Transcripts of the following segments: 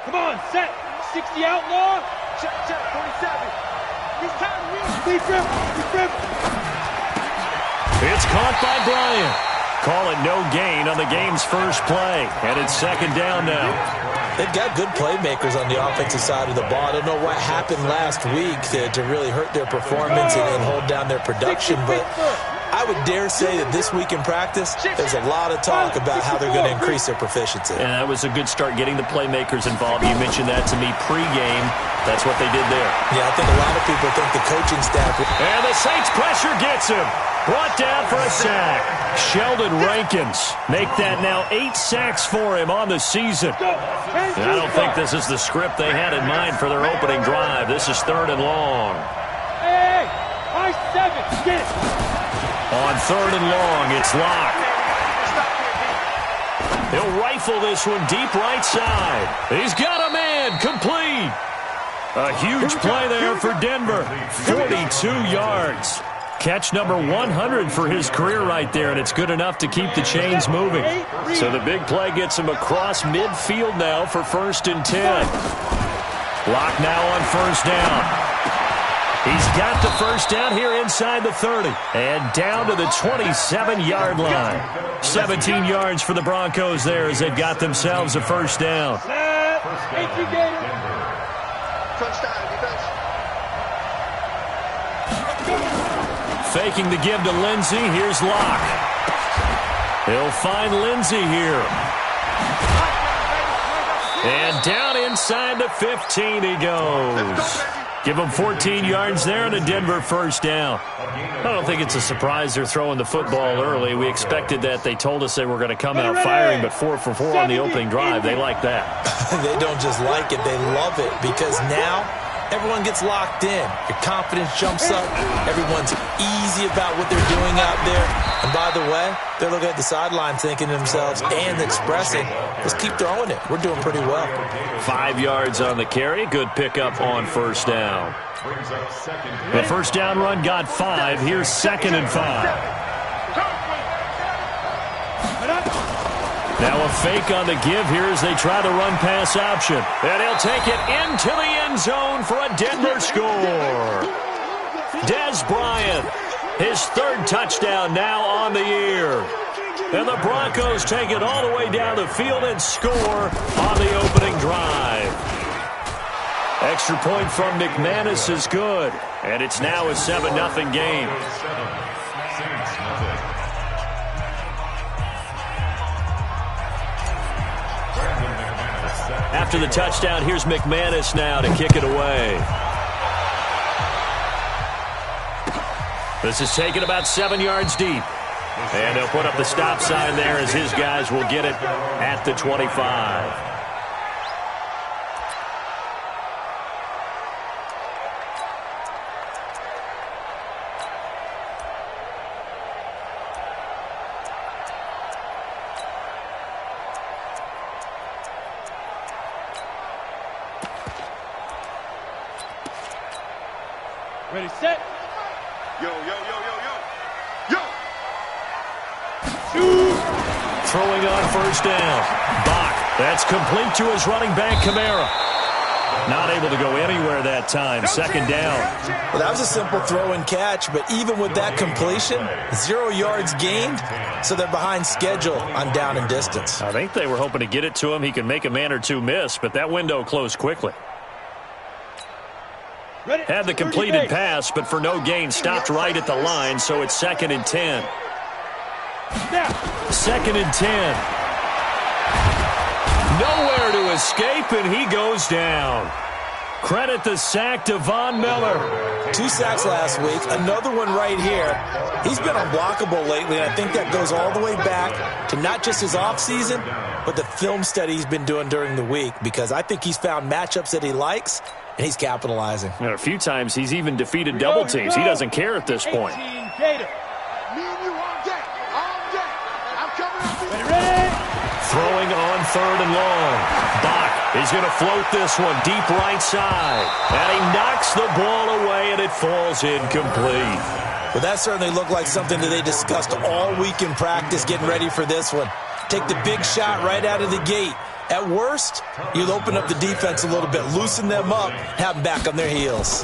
Come on, set. 60 outlaw. Check, 47. He's time to win. He tripped. It's caught by Bryant. Call it no gain on the game's first play. And it's second down now. They've got good playmakers on the offensive side of the ball. I don't know what happened last week to really hurt their performance and hold down their production, but I would dare say that this week in practice, there's a lot of talk about how they're going to increase their proficiency. And that was a good start getting the playmakers involved. You mentioned that to me pregame. That's what they did there. Yeah, I think a lot of people think the coaching staff. And the Saints pressure gets him. Brought down for a sack. Sheldon Rankins make that now 8 sacks for him on the season. And I don't think this is the script they had in mind for their opening drive. This is 3rd and long. Hey, high 7, get it. On 3rd and long, it's Locke. He'll rifle this one deep right side. He's got a man, complete. A huge play there for Denver. 42 yards. Catch number 100 for his career right there, and it's good enough to keep the chains moving. So the big play gets him across midfield now for 1st and 10. Locke now on 1st down. He's got the 1st down here inside the 30 and down to the 27-yard line. 17 yards for the Broncos there as they've got themselves a 1st down. Faking the give to Lindsey. Here's Locke. He'll find Lindsey here. And down inside the 15 he goes. Give him 14 yards there and a Denver 1st down. I don't think it's a surprise they're throwing the football early. We expected that. They told us they were going to come out firing, but 4 for 4 on the opening drive. They like that. They don't just like it. They love it because now everyone gets locked in. Your confidence jumps up. Everyone's easy about what they're doing out there. And by the way, they're looking at the sideline thinking to themselves and expressing, let's keep throwing it. We're doing pretty well. 5 yards on the carry. Good pickup on 1st down. The 1st down run got 5. Here's 2nd and 5. Now a fake on the give here as they try the run-pass option. And he'll take it into the end zone for a Denver score. Dez Bryant, his 3rd touchdown now on the year. And the Broncos take it all the way down the field and score on the opening drive. Extra point from McManus is good. And it's now a 7-0 game. After the touchdown, here's McManus now to kick it away. This is taken about 7 yards deep. And he'll put up the stop sign there as his guys will get it at the 25. Ready, set. Yo. Shoot. Throwing on 1st down. Bach. That's complete to his running back, Kamara. Not able to go anywhere that time. 2nd down. Well, that was a simple throw and catch, but even with that completion, 0 yards gained, so they're behind schedule on down and distance. I think they were hoping to get it to him. He could make a man or two miss, but that window closed quickly. Had the completed pass, but for no gain, stopped right at the line, so it's 2nd and 10. 2nd and 10. Nowhere to escape, and he goes down. Credit the sack to Von Miller. 2 sacks last week, another one right here. He's been unblockable lately, and I think that goes all the way back to not just his offseason, but the film study he's been doing during the week, because I think he's found matchups that he likes, and he's capitalizing. And a few times he's even defeated double teams. He doesn't care at this point. Throwing on 3rd and long. Bach is going to float this one deep right side. And he knocks the ball away, and it falls incomplete. Well, that certainly looked like something that they discussed all week in practice getting ready for this one. Take the big shot right out of the gate. At worst, you'll open up the defense a little bit, loosen them up, have them back on their heels.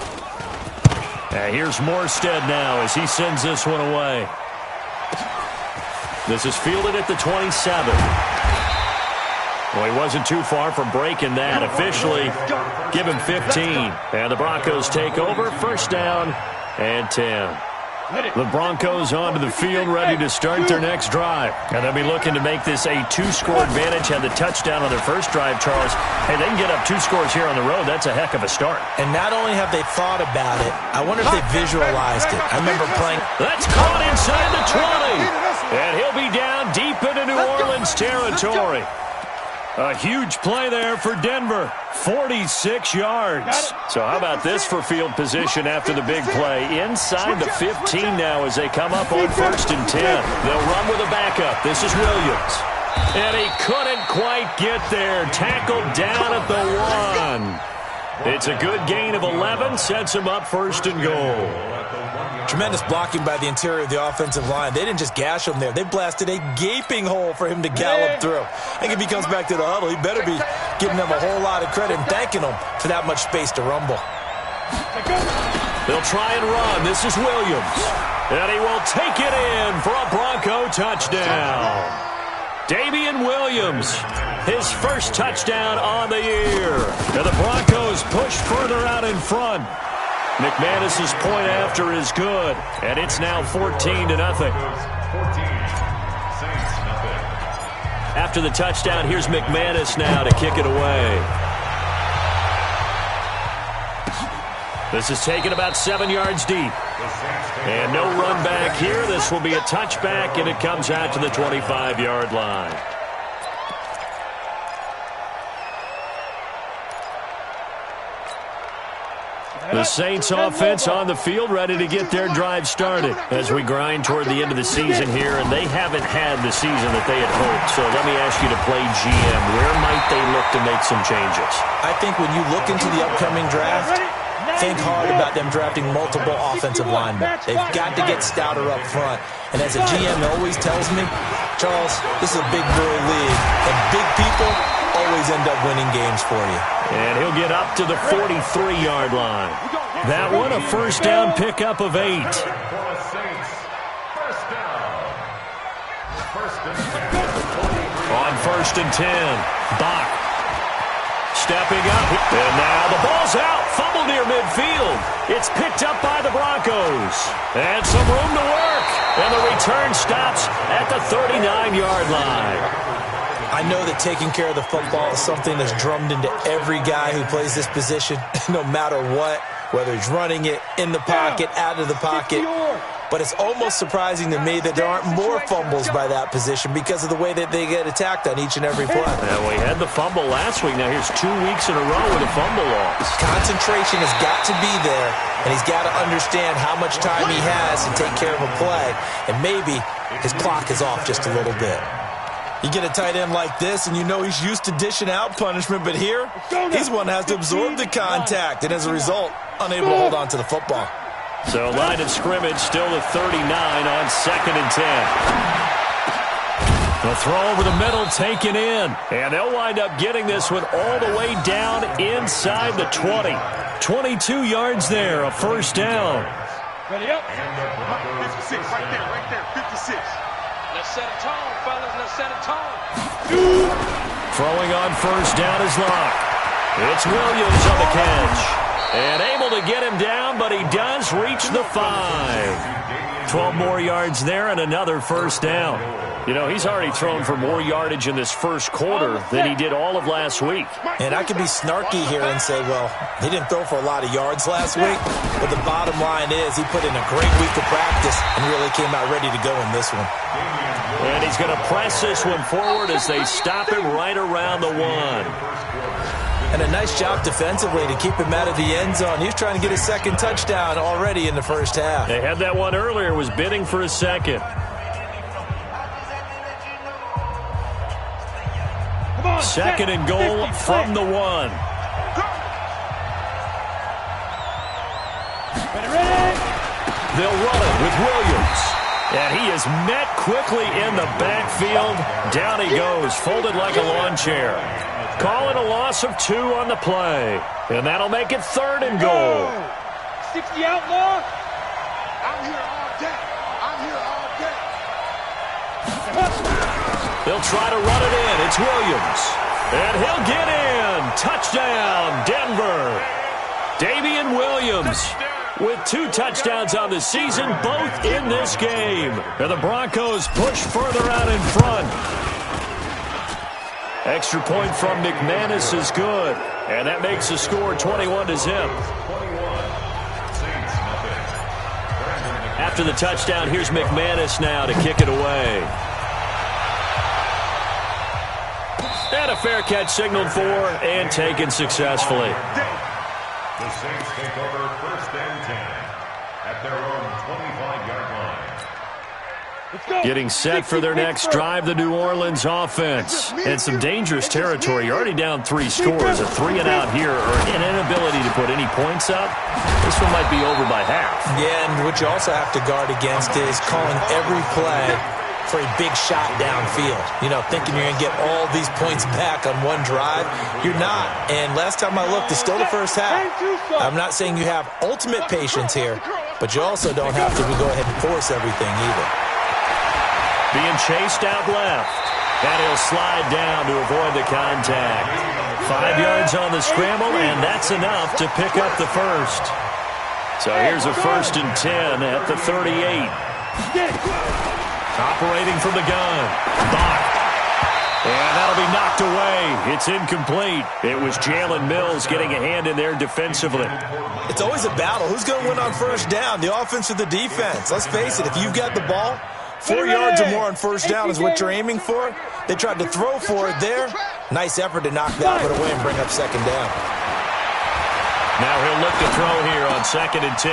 Here's Morstead now as he sends this one away. This is fielded at the 27. Well, he wasn't too far from breaking that. Officially, give him 15. And the Broncos take over. First down and 10. The Broncos onto the field, ready to start their next drive. And they'll be looking to make this a two-score advantage. Had the touchdown on their first drive, Charles. Hey, they can get up 2 scores here on the road. That's a heck of a start. And not only have they thought about it, I wonder if they visualized it. I remember playing. That's caught inside the 20. And he'll be down deep into New Orleans territory. A huge play there for Denver. 46 yards. So how about this for field position after the big play? Inside the 15 now as they come up on 1st and 10. They'll run with a backup. This is Williams. And he couldn't quite get there. Tackled down at the 1. It's a good gain of 11. Sets him up 1st and goal. Tremendous blocking by the interior of the offensive line. They didn't just gash him there. They blasted a gaping hole for him to gallop through. I think if he comes back to the huddle, he better be giving them a whole lot of credit and thanking them for that much space to rumble. They'll try and run. This is Williams. And he will take it in for a Bronco touchdown. Damian Williams, his first touchdown on the year. And the Broncos push further out in front. McManus's point after is good, and it's now 14-0. After the touchdown, here's McManus now to kick it away. This is taken about 7 yards deep. And no run back here. This will be a touchback, and it comes out to the 25-yard line. The Saints offense on the field, ready to get their drive started as we grind toward the end of the season here, and they haven't had the season that they had hoped. So let me ask you to play GM. Where might they look to make some changes? I think when you look into the upcoming draft, think hard about them drafting multiple offensive linemen. They've got to get stouter up front. And as a GM always tells me, Charles, this is a big boy league, and big people always end up winning games for you. And he'll get up to the 43-yard line. That one, a first down pickup of 8. On 1st and 10, Bach stepping up. And now the ball's out. Fumble near midfield. It's picked up by the Broncos. And some room to work. And the return stops at the 39-yard line. I know that taking care of the football is something that's drummed into every guy who plays this position, no matter what, whether he's running it, in the pocket, out of the pocket. But it's almost surprising to me that there aren't more fumbles by that position because of the way that they get attacked on each and every play. Yeah, we had the fumble last week. Now here's 2 weeks in a row with a fumble loss. Concentration has got to be there, and he's got to understand how much time he has to take care of a play, and maybe his clock is off just a little bit. You get a tight end like this, and you know he's used to dishing out punishment, but here, he's one that has to absorb the contact, and as a result, unable to hold on to the football. So line of scrimmage still at 39 on 2nd and 10. The throw over the middle taken in, and they'll wind up getting this one all the way down inside the 20. 22 yards there, a first down. Ready up. 56, right there, 56. Let's set a tone, fellas. Let's set a tone. Throwing on first down is Locke. It's Williams on the catch. And able to get him down, but he does reach the 5. 12 more yards there and another first down. You know, he's already thrown for more yardage in this first quarter than he did all of last week. And I could be snarky here and say, well, he didn't throw for a lot of yards last week, but the bottom line is he put in a great week of practice and really came out ready to go in this one. And he's going to press this one forward as they stop him right around the 1. And a nice job defensively to keep him out of the end zone. He was trying to get his second touchdown already in the first half. They had that one earlier, was bidding for a second. Second and goal from the 1. They'll run it with Williams. And he is met quickly in the backfield. Down he goes, folded like a lawn chair. calling a loss of 2 on the play. And that'll make it 3rd and goal. 60 outlaw. I'm here all day. I'm here all day. They'll try to run it in. It's Williams. And he'll get in. Touchdown, Denver. Damian Williams with 2 touchdowns on the season, both in this game. And the Broncos push further out in front. Extra point from McManus is good. And that makes the score 21-0. After the touchdown, here's McManus now to kick it away. And a fair catch signaled for and taken successfully. The Saints take over 1st and 10 at their own 25-yard line. Getting set for their next drive, the New Orleans offense. And some dangerous territory. You're already down 3 scores. A 3-and-out here or an inability to put any points up. This one might be over by half. Yeah, and what you also have to guard against is calling every play for a big shot downfield. You know, thinking you're going to get all these points back on one drive. You're not. And last time I looked, it's still the first half. I'm not saying you have ultimate patience here, but you also don't have to go ahead and force everything either. Being chased out left. And he'll slide down to avoid the contact. 5 yards on the scramble, and that's enough to pick up the first. So here's a 1st and 10 at the 38. Operating from the gun. Bach. And that'll be knocked away. It's incomplete. It was Jalen Mills getting a hand in there defensively. It's always a battle. Who's going to win on 1st down, the offense or the defense? Let's face it, if you've got the ball, 4 yards or more on 1st down is what you're aiming for. They tried to throw for it there. Nice effort to knock that one away and bring up 2nd down. Now he'll look to throw here on 2nd and 10.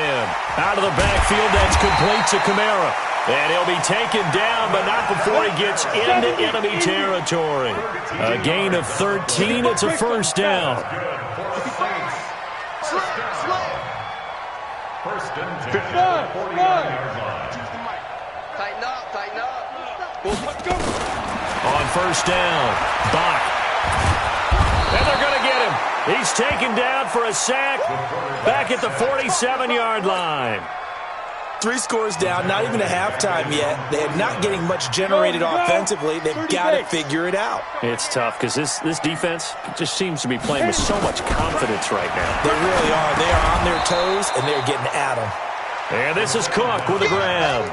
Out of the backfield, that's complete to Kamara. And he'll be taken down, but not before he gets into enemy territory. A gain of 13. It's a 1st down. 1st and 10 at the 49-yard line. Tighten up, tighten up. Let's go. On 1st down, Bach. And they're going to get him. He's taken down for a sack back at the 47-yard line. 3 scores down, not even a halftime yet. They're not getting much generated offensively. They've got to figure it out. It's tough because this defense just seems to be playing with so much confidence right now. They really are. They are on their toes, and they're getting at them. And this is Cook with a grab.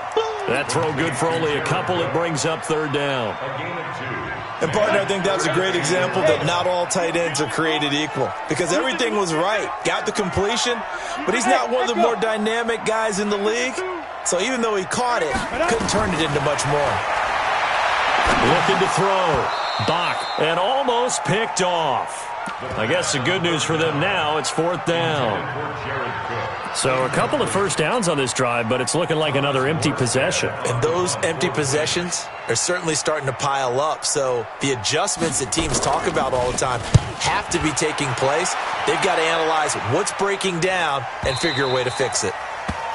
That throw good for only a couple. It brings up 3rd down. And, partner, I think that's a great example that not all tight ends are created equal. Because everything was right. Got the completion, but he's not one of the more dynamic guys in the league. So even though he caught it, couldn't turn it into much more. Looking to throw. Bach. And almost picked off. I guess the good news for them now, it's 4th down. So a couple of 1st downs on this drive, but it's looking like another empty possession. And those empty possessions are certainly starting to pile up. So the adjustments that teams talk about all the time have to be taking place. They've got to analyze what's breaking down and figure a way to fix it.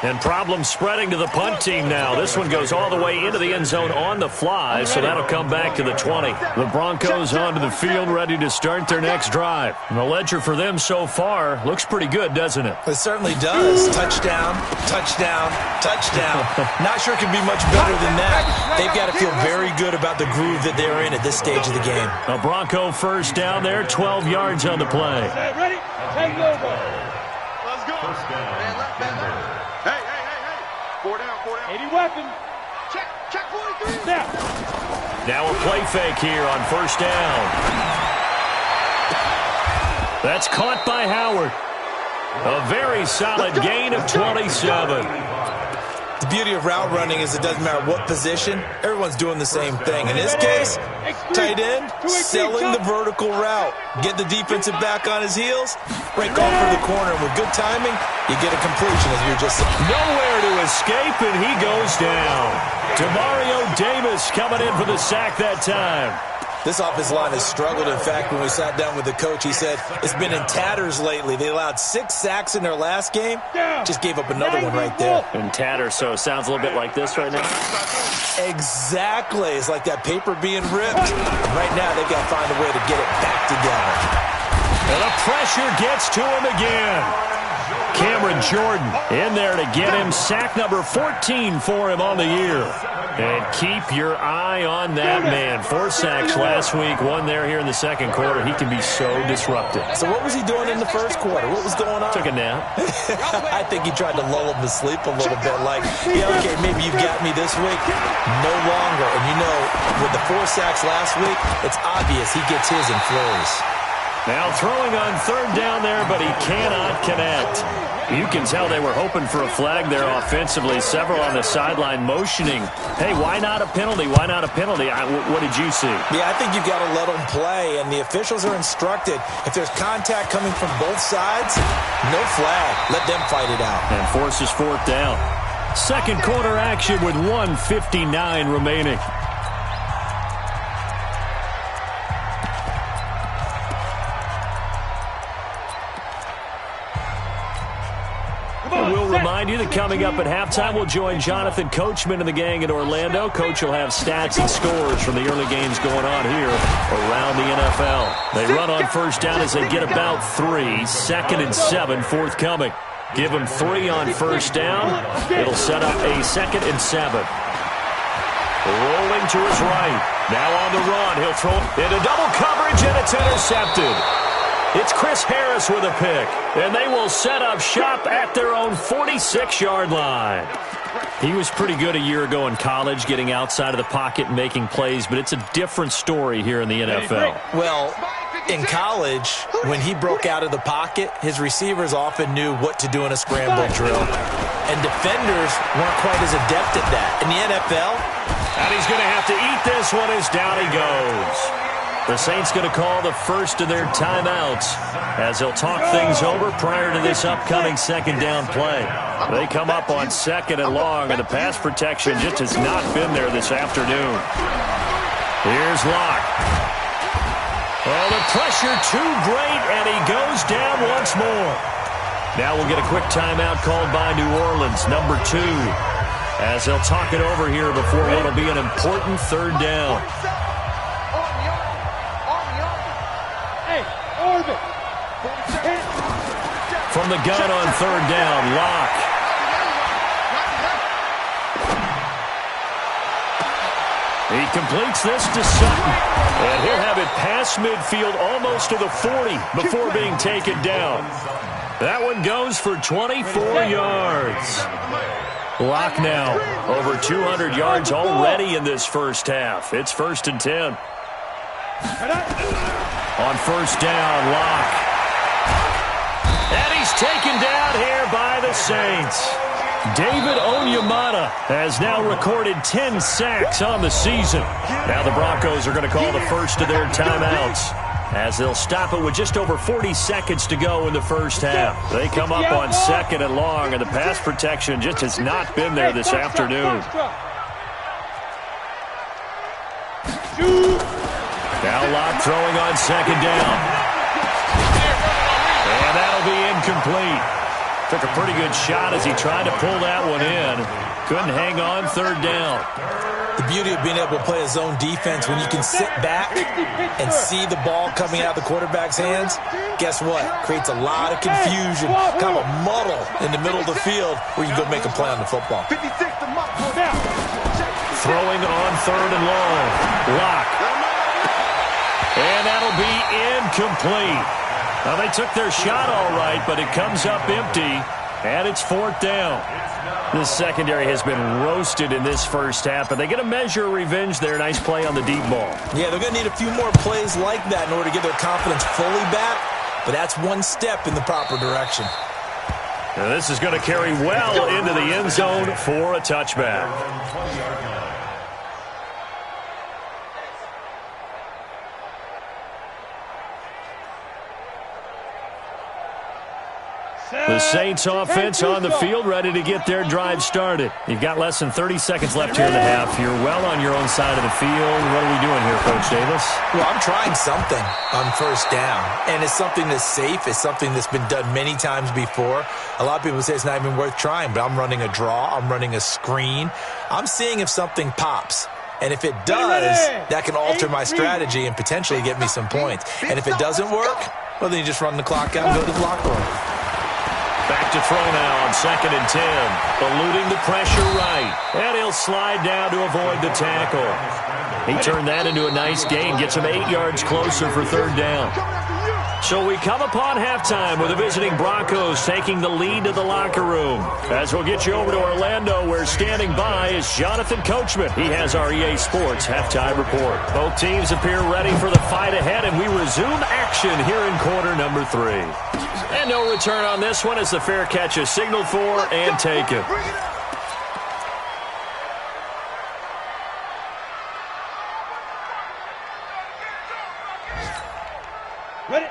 And problems spreading to the punt team now. This one goes all the way into the end zone on the fly, so that'll come back to the 20. The Broncos onto the field, ready to start their next drive. And the ledger for them so far looks pretty good, doesn't it? It certainly does. Touchdown, touchdown, touchdown. Not sure it can be much better than that. They've got to feel very good about the groove that they're in at this stage of the game. A Bronco 1st down there, 12 yards on the play. Ready? Take over. Let's go. Man left, man left. Hey. 4 down. 80 weapon. Check 43. Now a play fake here on 1st down. That's caught by Howard. A very solid gain of 27. The beauty of route running is it doesn't matter what position, everyone's doing the same thing. In this case, tight end, selling the vertical route. Get the defensive back on his heels, break off for the corner, and with good timing, you get a completion as you're just saying. Nowhere to escape, and he goes down. Demario Davis coming in for the sack that time. This offensive line has struggled. In fact, when we sat down with the coach, he said it's been in tatters lately. They allowed 6 sacks in their last game. Just gave up another one right there. In tatters, so it sounds a little bit like this right now. Exactly. It's like that paper being ripped. And right now, they've got to find a way to get it back together. And the pressure gets to him again. Cameron Jordan in there to get him sack number 14 for him on the year. And keep your eye on that man. 4 sacks last week, 1 there here in the second quarter. He can be so disruptive. So what was he doing in the first quarter? What was going on? Took a nap. I think he tried to lull him to sleep a little bit. Like, yeah, okay, maybe you got me this week. No longer. And you know, with the 4 sacks last week, it's obvious he gets his in flurries. Now throwing on third down there, but he cannot connect. You can tell they were hoping for a flag there offensively. Several on the sideline motioning. Hey, why not a penalty? Why not a penalty? What did you see? Yeah, I think you've got to let them play, and the officials are instructed. If there's contact coming from both sides, no flag. Let them fight it out. And forces 4th down. Second quarter action with 1:59 remaining. We'll remind you that coming up at halftime, we'll join Jonathan Coachman and the gang in Orlando. Coach will have stats and scores from the early games going on here around the NFL. They run on first down as they get about 3. 2nd and 7 forthcoming. Give them 3 on first down. It'll set up a 2nd and 7. Rolling to his right. Now on the run. He'll throw into double coverage, and it's intercepted. It's Chris Harris with a pick, and they will set up shop at their own 46-yard line. He was pretty good a year ago in college, getting outside of the pocket and making plays, but it's a different story here in the NFL. Well, in college, when he broke out of the pocket, his receivers often knew what to do in a scramble drill, and defenders weren't quite as adept at that. In the NFL, and he's going to have to eat this one as down he goes. The Saints going to call the first of their timeouts as they'll talk things over prior to this upcoming second down play. They come up on 2nd and long, and the pass protection just has not been there this afternoon. Here's Locke. Oh, the pressure too great, and he goes down once more. Now we'll get a quick timeout called by New Orleans, number 2, as they'll talk it over here before what'll be an important third down. From the gun on third down, Locke. He completes this to Sutton, and he'll have it past midfield almost to the 40 before being taken down. That one goes for 24 yards. Locke now over 200 yards already in this first half. It's 1st and 10. On first down, Locke. And he's taken down here by the Saints. David Onyemata has now recorded 10 sacks on the season. Now the Broncos are going to call the first of their timeouts as they'll stop it with just over 40 seconds to go in the first half. They come up on 2nd and long, and the pass protection just has not been there this afternoon. Now Locke throwing on 2nd down. And that'll be incomplete. Took a pretty good shot as he tried to pull that one in. Couldn't hang on 3rd down. The beauty of being able to play a zone defense when you can sit back and see the ball coming out of the quarterback's hands, guess what? Creates a lot of confusion, kind of a muddle in the middle of the field where you go make a play on the football. Throwing on 3rd and long. Locke. And that'll be incomplete. Now, they took their shot all right, but it comes up empty, and it's 4th down. This secondary has been roasted in this first half, but they get a measure of revenge there. Nice play on the deep ball. Yeah, they're going to need a few more plays like that in order to get their confidence fully back, but that's one step in the proper direction. Now, this is going to carry well into the end zone for a touchback. The Saints offense on the field, ready to get their drive started. You've got less than 30 seconds left here in the half. You're well on your own side of the field. What are we doing here, Coach Davis? Well, I'm trying something on first down, and it's something that's safe. It's something that's been done many times before. A lot of people say it's not even worth trying, but I'm running a draw. I'm running a screen. I'm seeing if something pops. And if it does, that can alter my strategy and potentially get me some points. And if it doesn't work, Well, then you just run the clock out and go to the locker room. Back to throw now on 2nd and 10. Eluding the pressure right. And he'll slide down to avoid the tackle. He turned that into a nice gain. Gets him 8 yards closer for 3rd down. So we come upon halftime with the visiting Broncos taking the lead to the locker room. As we'll get you over to Orlando, where standing by is Jonathan Coachman. He has our EA Sports halftime report. Both teams appear ready for the fight ahead, and we resume action here in quarter number 3. And no return on this one as the fair catch is signaled for and taken.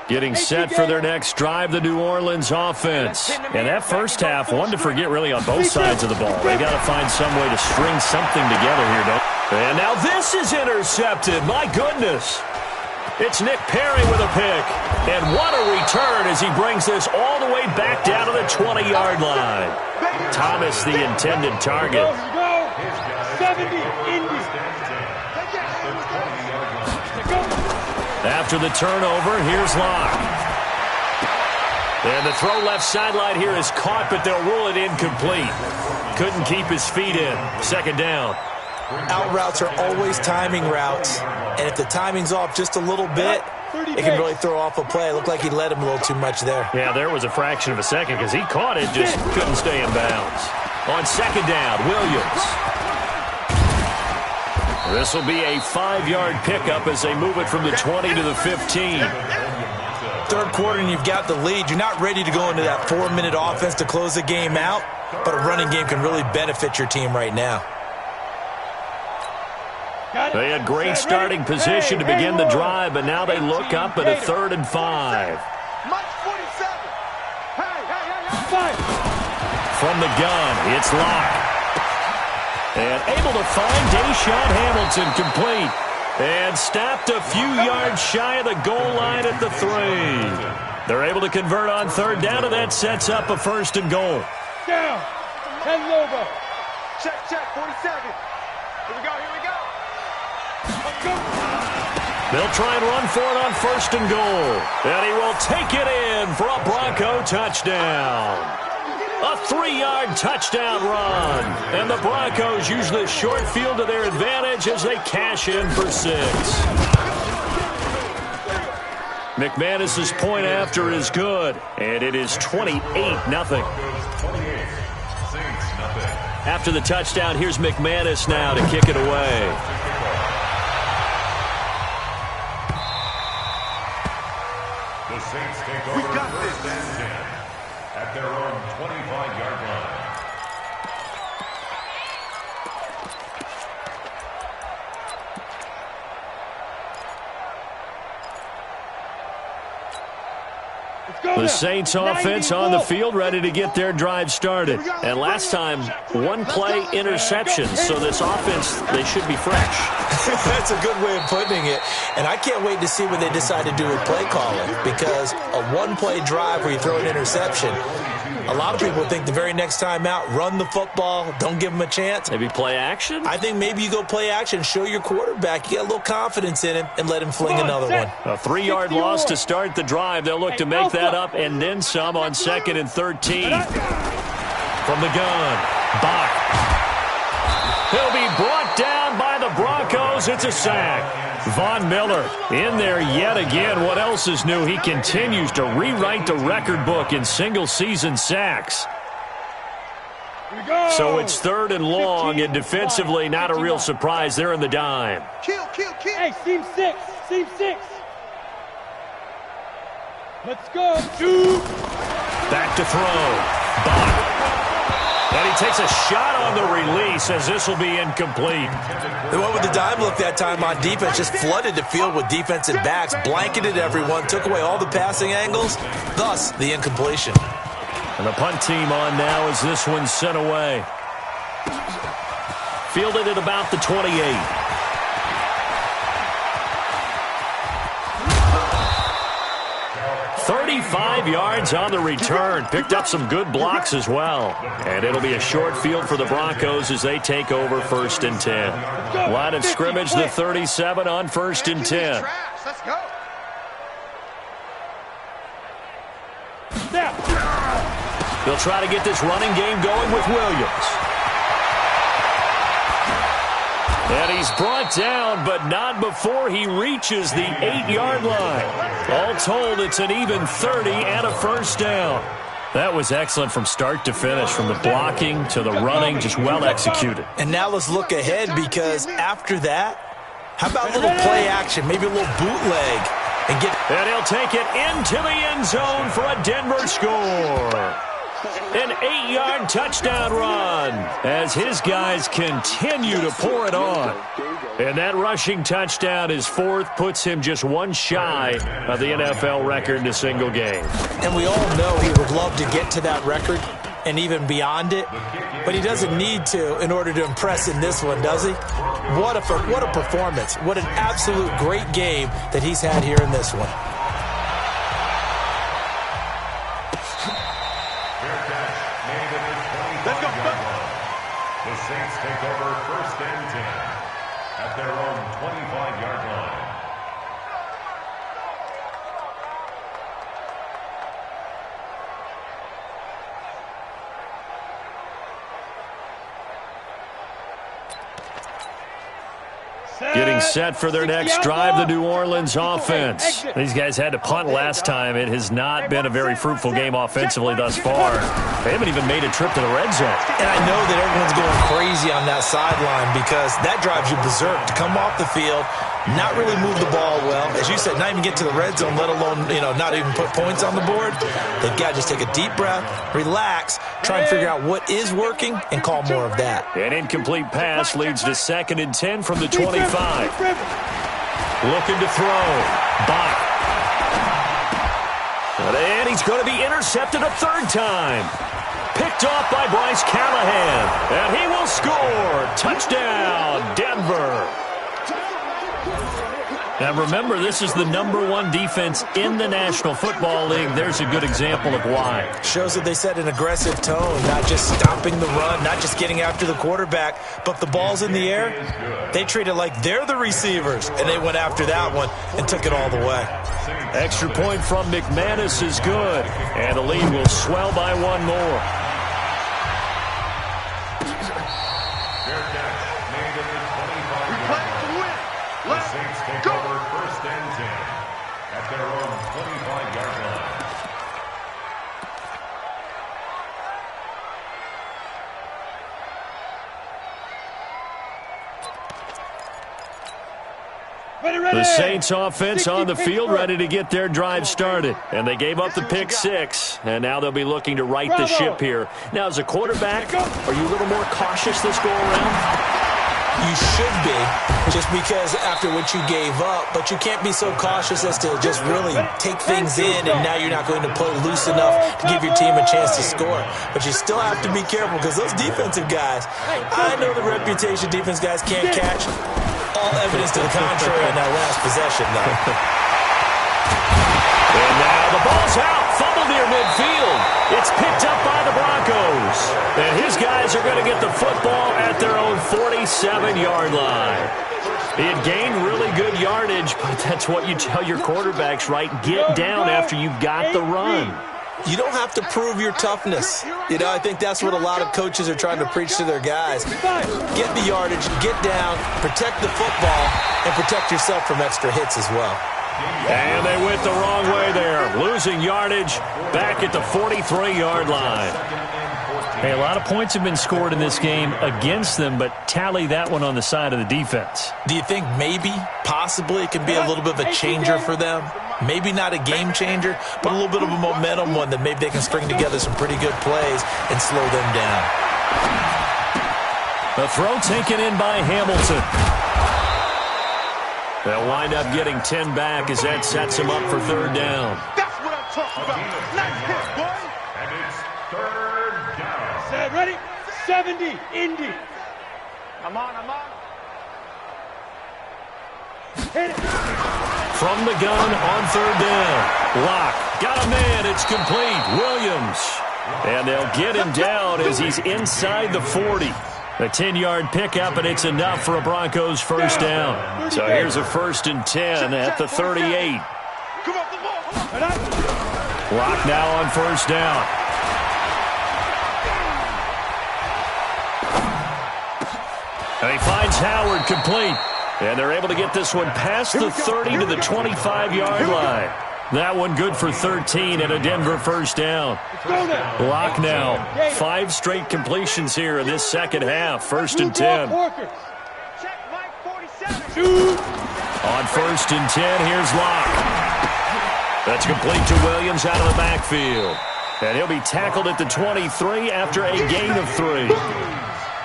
Getting set for their next drive, the New Orleans offense. And that first half, one to forget really on both sides of the ball. They got to find some way to string something together here, don't they? And now this is intercepted. My goodness. It's Nick Perry with a pick. And what a return as he brings this all the way back down to the 20-yard line. Thomas, the intended target. 70, Indy. After the turnover, here's Locke. And the throw left sideline here is caught, but they'll rule it incomplete. Couldn't keep his feet in. 2nd down. Out routes are always timing routes. And if the timing's off just a little bit, it can really throw off a play. It looked like he led him a little too much there. Yeah, there was a fraction of a second because he caught it, just couldn't stay in bounds. On 2nd down, Williams. This will be a 5-yard pickup as they move it from the 20 to the 15. 3rd quarter and you've got the lead. You're not ready to go into that 4-minute offense to close the game out, but a running game can really benefit your team right now. They had great starting position to begin the drive, but now they look up at a 3rd and 5. From the gun, it's Locke. And able to find Deshaun Hamilton complete. And stopped a few yards shy of the goal line at the 3. They're able to convert on 3rd down, and that sets up a 1st and goal. Down. 10 logo. Check, 47. Here we go. Let's go. They'll try and run for it on 1st and goal. And he will take it in for a Bronco touchdown. A 3-yard touchdown run. And the Broncos use this short field to their advantage as they cash in for 6. McManus's point after is good. And it is 28-0. After the touchdown, here's McManus now to kick it away. The Saints take over first and 10 at their own 25-yard line. The Saints offense on the field ready to get their drive started. And last time, 1-play interceptions. So this offense, they should be fresh. That's a good way of putting it. And I can't wait to see what they decide to do with play calling. Because a 1-play drive where you throw an interception, a lot of people think the very next time out, run the football, don't give them a chance. Maybe play action? I think maybe you go play action, show your quarterback, you get a little confidence in him, and let him fling another one. A 3-yard loss to start the drive. They'll look to make that up and then some on 2nd and 13. From the gun, Bach. He'll be brought down by the Broncos. It's a sack. Von Miller in there yet again. What else is new? He continues to rewrite the record book in single-season sacks. So it's 3rd and long, and defensively not a real surprise. They're in the dime. Kill. Hey, seam 6. Let's go. Back to throw. Bach. And he takes a shot on the release as this will be incomplete. They went with the dime look that time on defense, just flooded the field with defensive backs, blanketed everyone, took away all the passing angles, thus the incompletion. And the punt team on now as this one's sent away. Fielded at about the 28. 35 yards on the return. Picked up some good blocks as well. And it'll be a short field for the Broncos as they take over 1st and 10. Line of scrimmage, the 37 on 1st and 10. They'll try to get this running game going with Williams. And he's brought down, but not before he reaches the 8-yard line. All told, it's an even 30 and a first down. That was excellent from start to finish, from the blocking to the running, just well executed. And now let's look ahead, because after that, how about a little play action, maybe a little bootleg, and he'll take it into the end zone for a Denver score. An 8-yard touchdown run as his guys continue to pour it on. And that rushing touchdown, his fourth, puts him just one shy of the NFL record in a single game. And we all know he would love to get to that record and even beyond it, but he doesn't need to in order to impress in this one, does he? What a performance. What an absolute great game that he's had here in this one. The Saints take over first and 10 at their own 25-yard line. Getting set for their next drive, the New Orleans offense. These guys had to punt last time. It has not been a very fruitful game offensively thus far. They haven't even made a trip to the red zone. And I know that everyone's going crazy on that sideline, because that drives you berserk to come off the field, not really move the ball well. As you said, not even get to the red zone, let alone, not even put points on the board. They've got to just take a deep breath, relax, try and figure out what is working, and call more of that. An incomplete pass leads to 2nd and 10 from the 25. Looking to throw. Bach. And he's going to be intercepted a third time. Picked off by Bryce Callahan. And he will score. Touchdown, Denver. Now remember, this is the #1 defense in the National Football League. There's a good example of why. Shows that they set an aggressive tone, not just stopping the run, not just getting after the quarterback, but the ball's in the air. They treat it like they're the receivers, and they went after that one and took it all the way. Extra point from McManus is good, and the lead will swell by one more. Take over first and 10 at their own 25-yard line. The Saints offense on the field, ready to get their drive started. And they gave up the pick 6, and now they'll be looking to right the ship here. Now, as a quarterback, are you a little more cautious this go-around? You should be, just because after what you gave up, but you can't be so cautious as to just really take things in, and now you're not going to play loose enough to give your team a chance to score. But you still have to be careful, because those defensive guys, I know the reputation defense guys can't catch. All evidence to the contrary in that last possession, though. And now the ball's out. Fumble near midfield. It's picked up by the Broncos. And his guys are going to get the football at their own 47-yard line. He had gained really good yardage, but that's what you tell your quarterbacks, right? Get down after you've got the run. You don't have to prove your toughness. I think that's what a lot of coaches are trying to preach to their guys. Get the yardage, get down, protect the football, and protect yourself from extra hits as well. And they went the wrong way there, losing yardage back at the 43-yard line. Hey, a lot of points have been scored in this game against them, but tally that one on the side of the defense. Do you think maybe, possibly, it can be a little bit of a changer for them? Maybe not a game changer, but a little bit of a momentum one that maybe they can string together some pretty good plays and slow them down. The throw taken in by Hamilton. They'll wind up getting 10 back as that sets them up for third down. That's what I'm talking about. Nice hit, boy. And it's third down. Set, ready? 70, Indy. I'm on. Hit it. From the gun on third down. Lock. Got a man. It's complete. Williams. And they'll get him down as he's inside the 40. A 10-yard pickup, and it's enough for a Broncos first down. So here's a 1st and 10 at the 38. Come on, the ball. Clock now on first down. And he finds Howard complete. And they're able to get this one past the 30 to the 25-yard line. That one good for 13 and a Denver first down. Lock now. 5 straight completions here in this second half. First and 10. On first and 10, here's Lock. That's complete to Williams out of the backfield. And he'll be tackled at the 23 after a gain of 3.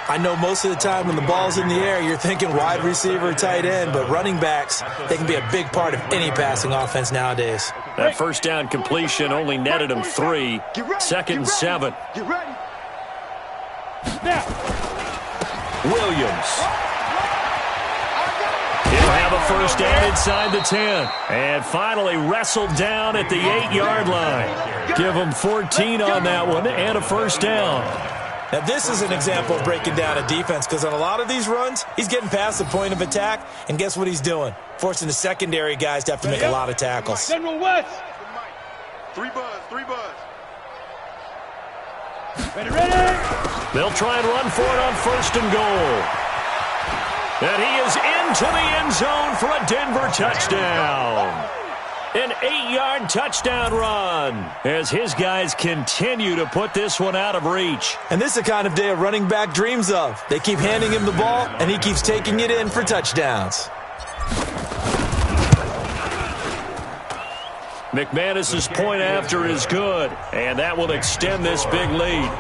I know most of the time when the ball's in the air, you're thinking wide receiver, tight end, but running backs, they can be a big part of any passing offense nowadays. That first down completion only netted him 3. Second and 7. Williams. He'll have a first down inside the 10. And finally wrestled down at the 8-yard line. Give him 14 on that one and a first down. Now, this is an example of breaking down a defense because on a lot of these runs, he's getting past the point of attack, and guess what he's doing? Forcing the secondary guys to have to make a lot of tackles. General West. 3 buzz. Ready. They'll try and run for it on first and goal. And he is into the end zone for a Denver touchdown. An 8-yard touchdown run as his guys continue to put this one out of reach. And this is the kind of day a running back dreams of. They keep handing him the ball, and he keeps taking it in for touchdowns. McManus's point after is good, and that will extend this big lead.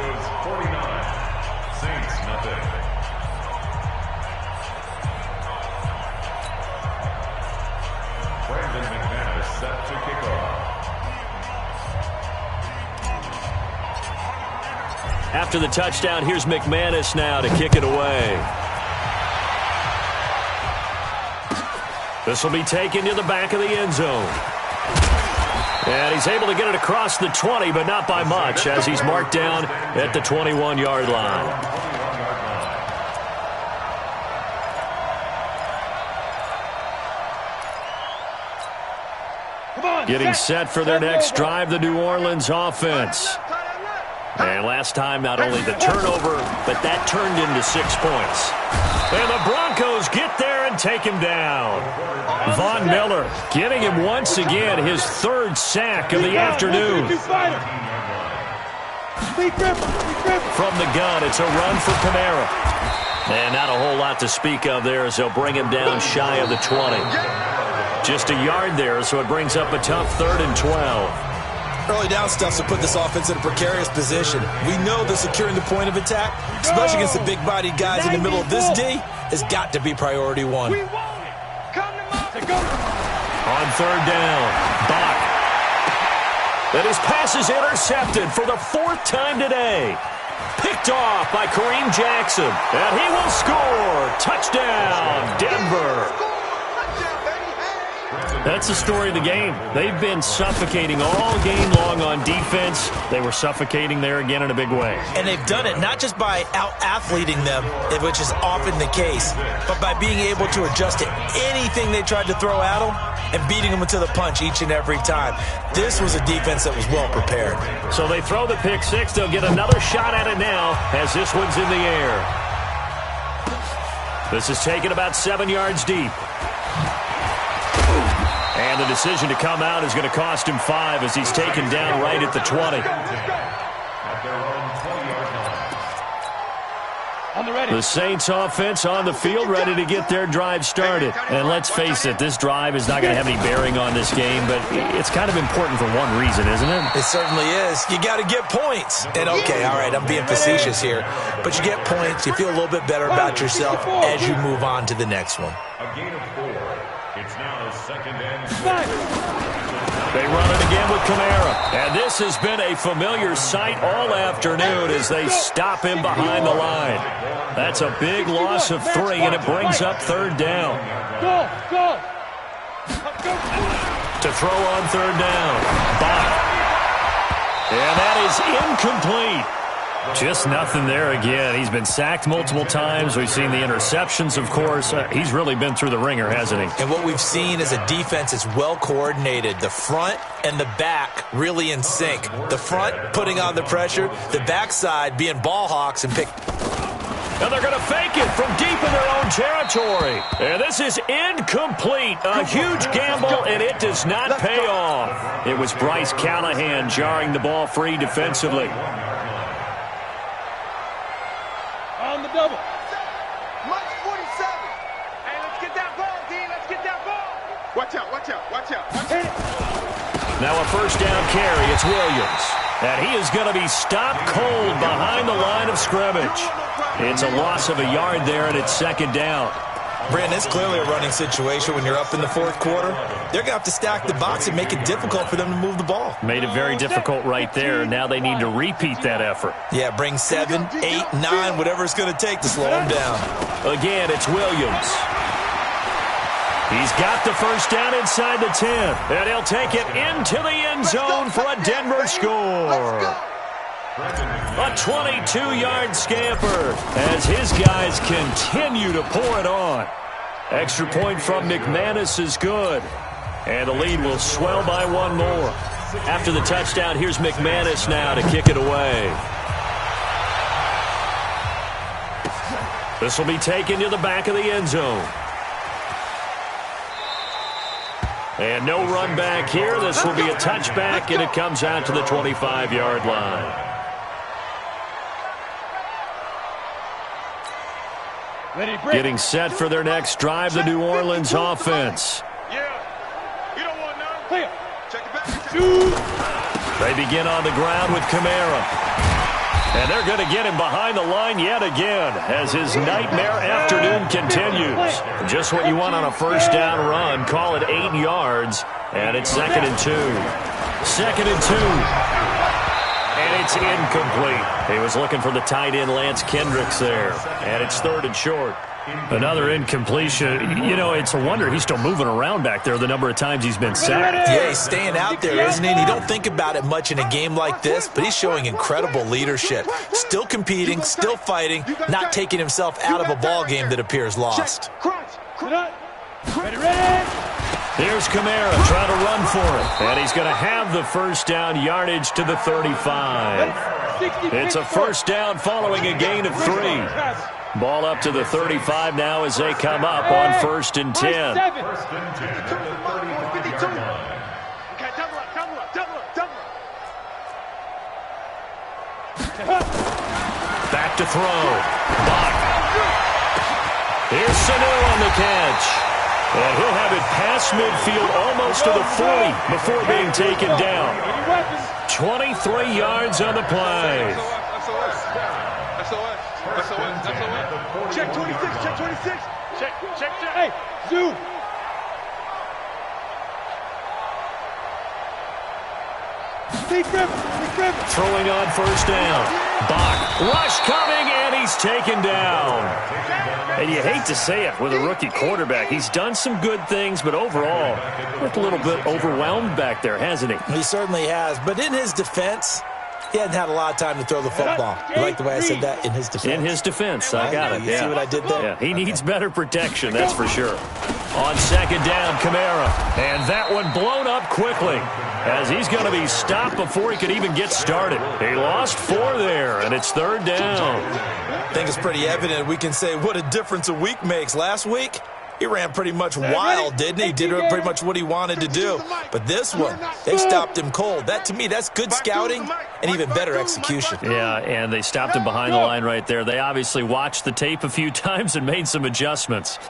After the touchdown, here's McManus now to kick it away. This will be taken to the back of the end zone. And he's able to get it across the 20, but not by much, as he's marked down at the 21-yard line. Getting set for their next drive, the New Orleans offense. And last time, not only the turnover, but that turned into 6 points. And the Broncos get there and take him down. Von Miller getting him once again his 3rd sack of the afternoon. From the gun, it's a run for Kamara. And not a whole lot to speak of there as they'll bring him down shy of the 20. Just a yard there, so it brings up a tough 3rd and 12. Early down stuff to put this offense in a precarious position. We know that securing the point of attack, especially against the big-bodied guys in the middle of this D, has got to be priority 1. On 3rd down, Bach. And his pass is intercepted for the 4th time today. Picked off by Kareem Jackson. And he will score. Touchdown, Denver. That's the story of the game. They've been suffocating all game long on defense. They were suffocating there again in a big way. And they've done it not just by out-athleting them, which is often the case, but by being able to adjust to anything they tried to throw at them and beating them to the punch each and every time. This was a defense that was well prepared. So they throw the pick 6. They'll get another shot at it now as this one's in the air. This is taken about 7 yards deep. And the decision to come out is going to cost him 5 as he's taken down right at the 20. The Saints offense on the field ready to get their drive started. And let's face it, this drive is not going to have any bearing on this game, but it's kind of important for one reason, isn't it? It certainly is. You got to get points. And okay, all right, I'm being facetious here, but you get points, you feel a little bit better about yourself as you move on to the next one. A gain of 4. It's now 2nd and 6. They run it again with Kamara. And this has been a familiar sight all afternoon as they stop him behind the line. That's a big loss of 3, and it brings up 3rd down. Go. To throw on 3rd down. Bach. And that is incomplete. Just nothing there again. He's been sacked multiple times. We've seen the interceptions, of course. He's really been through the ringer, hasn't he? And what we've seen is a defense that's well coordinated. The front and the back really in sync. The front putting on the pressure, the backside being ball hawks and pick. And they're going to fake it from deep in their own territory. And this is incomplete. A huge gamble, and it does not pay off. It was Bryce Callahan jarring the ball free defensively. On the double. Mike 47. Hey, let's get that ball, D. Let's get that ball. Watch out, watch out, watch out. Watch out. Now a first down carry. It's Williams. And he is going to be stopped cold behind the line of scrimmage. It's a loss of a yard there, and it's second down. Brandon, it's clearly a running situation when you're up in the fourth quarter. They're going to have to stack the box and make it difficult for them to move the ball. Made it very difficult right there. Now they need to repeat that effort. Yeah, bring 7, 8, 9, whatever it's going to take to slow them down. Again, it's Williams. He's got the first down inside the 10. And he'll take it into the end zone for a Denver score. A 22-yard scamper as his guys continue to pour it on. Extra point from McManus is good. And the lead will swell by one more. After the touchdown, here's McManus now to kick it away. This will be taken to the back of the end zone. And no run back here. This will be a touchback, and it comes out to the 25-yard line. Getting set for their next drive, the New Orleans offense. Yeah. You don't want none. Check it back. They begin on the ground with Kamara. And they're going to get him behind the line yet again as his nightmare afternoon continues. Just what you want on a first down run. Call it 8 yards, and it's 2nd and 2. 2nd and 2. And it's incomplete. He was looking for the tight end, Lance Kendricks, there. And it's 3rd and short. Another incompletion. You know, it's a wonder he's still moving around back there the number of times he's been sacked. Yeah, he's staying out there, isn't he? And you don't think about it much in a game like this, but he's showing incredible leadership. Still competing, still fighting, not taking himself out of a ball game that appears lost. Here's Kamara trying to run for it. And he's going to have the first down, yardage to the 35. It's a first down following a gain of 3. Ball up to the 35 now as they come up on 1st and 10. Back to throw. Bach. Here's Sanu on the catch. And he'll have it past midfield almost to the 40 before being taken down. 23 yards on the play. Check 26, check 26. Check. Hey, Zoo. Throwing on first down. Bach. Rush coming, and he's taken down. And you hate to say it with a rookie quarterback. He's done some good things, but overall, looked a little bit overwhelmed back there, hasn't he? He certainly has. But in his defense, he hadn't had a lot of time to throw the football. You like the way I said that? In his defense. In his defense. I got it. You see what I did there? Yeah, he needs better protection, that's for sure. On 2nd down, Kamara. And that one blown up quickly as he's going to be stopped before he could even get started. He lost 4 there, and it's 3rd down. I think it's pretty evident we can say what a difference a week makes. Last week, he ran pretty much wild, didn't he? Did pretty much what he wanted to do. But this one, they stopped him cold. That, to me, that's good scouting and even better execution. Yeah, and they stopped him behind the line right there. They obviously watched the tape a few times and made some adjustments.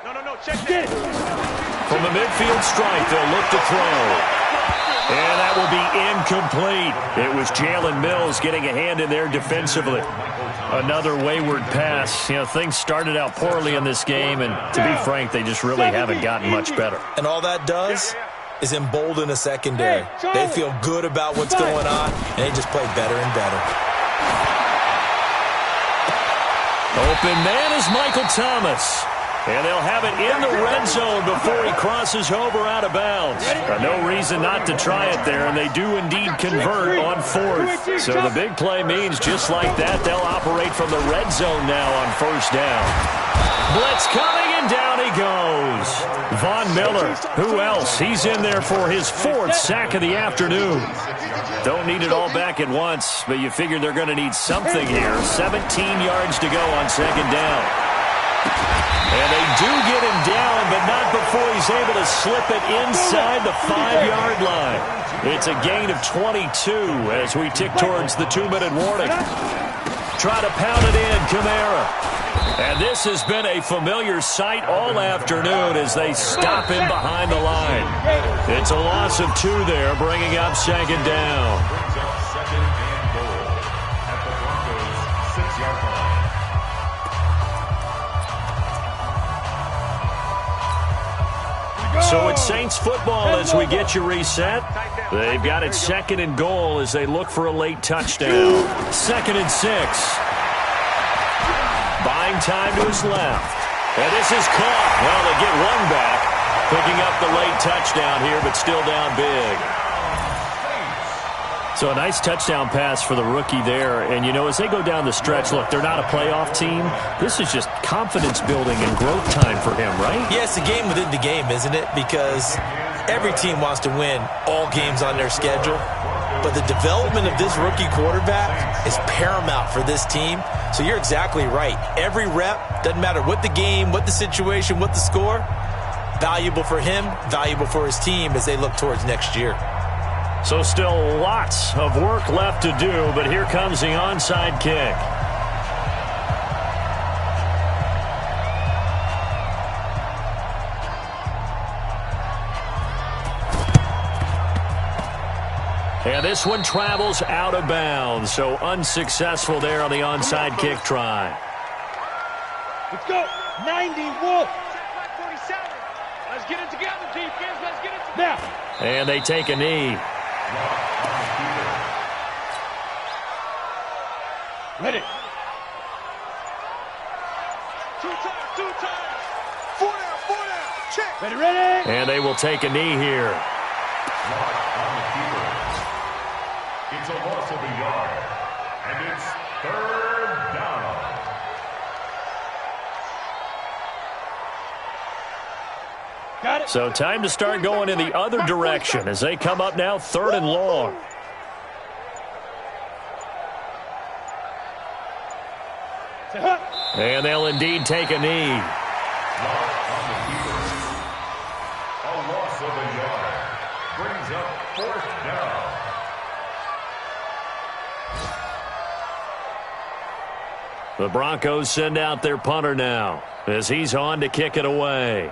No, check it. From the midfield strike, they'll look to throw. And that will be incomplete. It was Jalen Mills getting a hand in there defensively. Another wayward pass. You know, things started out poorly in this game, and to be frank, they just really haven't gotten much better. And all that does is embolden a secondary. They feel good about what's going on, and they just play better and better. Open man is Michael Thomas. And they'll have it in the red zone before he crosses over out of bounds. No reason not to try it there, and they do indeed convert on fourth. So the big play means just like that, they'll operate from the red zone now on first down. Blitz coming, and down he goes. Von Miller, who else? He's in there for his fourth sack of the afternoon. Don't need it all back at once, but you figure they're going to need something here. 17 yards to go on second down. And they do get him down, but not before he's able to slip it inside the 5-yard line. It's a gain of 22 as we tick towards the 2-minute warning. Try to pound it in, Kamara. And this has been a familiar sight all afternoon as they stop him behind the line. It's a loss of 2 there, bringing up second down. Brings up second and goal at the Broncos' 6-yard line. So it's Saints football as we get you reset. They've got it second and goal as they look for a late touchdown. 2nd and 6. Buying time to his left. And this is caught. Well, they get one back. Picking up the late touchdown here, but still down big. So a nice touchdown pass for the rookie there. And, you know, as they go down the stretch, look, they're not a playoff team. This is just confidence building and growth time for him, right? Yeah, it's a game within the game, isn't it? Because every team wants to win all games on their schedule. But the development of this rookie quarterback is paramount for this team. So you're exactly right. Every rep, doesn't matter what the game, what the situation, what the score, valuable for him, valuable for his team as they look towards next year. So still lots of work left to do, but here comes the onside kick. And this one travels out of bounds, so unsuccessful there on the onside kick try. Let's go. 90, Wolf. 47. Let's get it together, defense. Let's get it together. Now. And they take a knee. Ready. Two times. 4 down. Check. Ready. And they will take a knee here. It's a loss of a yard, and it's 3rd down. Got it. So time to start going in the other direction as they come up now 3rd and long. And they'll indeed take a knee. A loss of a yard brings up 4th down. The Broncos send out their punter now as he's on to kick it away.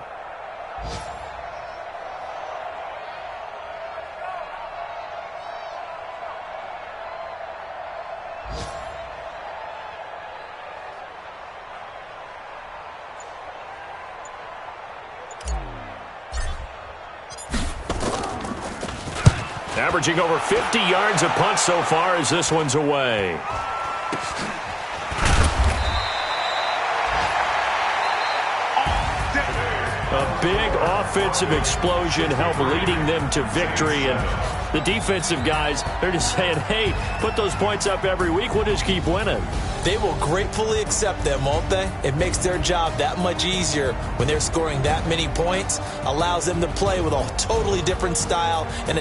Averaging over 50 yards a punt so far as this one's away. A big offensive explosion helped leading them to victory. And the defensive guys, they're just saying, hey, put those points up every week. We'll just keep winning. They will gratefully accept them, won't they? It makes their job that much easier when they're scoring that many points. Allows them to play with a totally different style and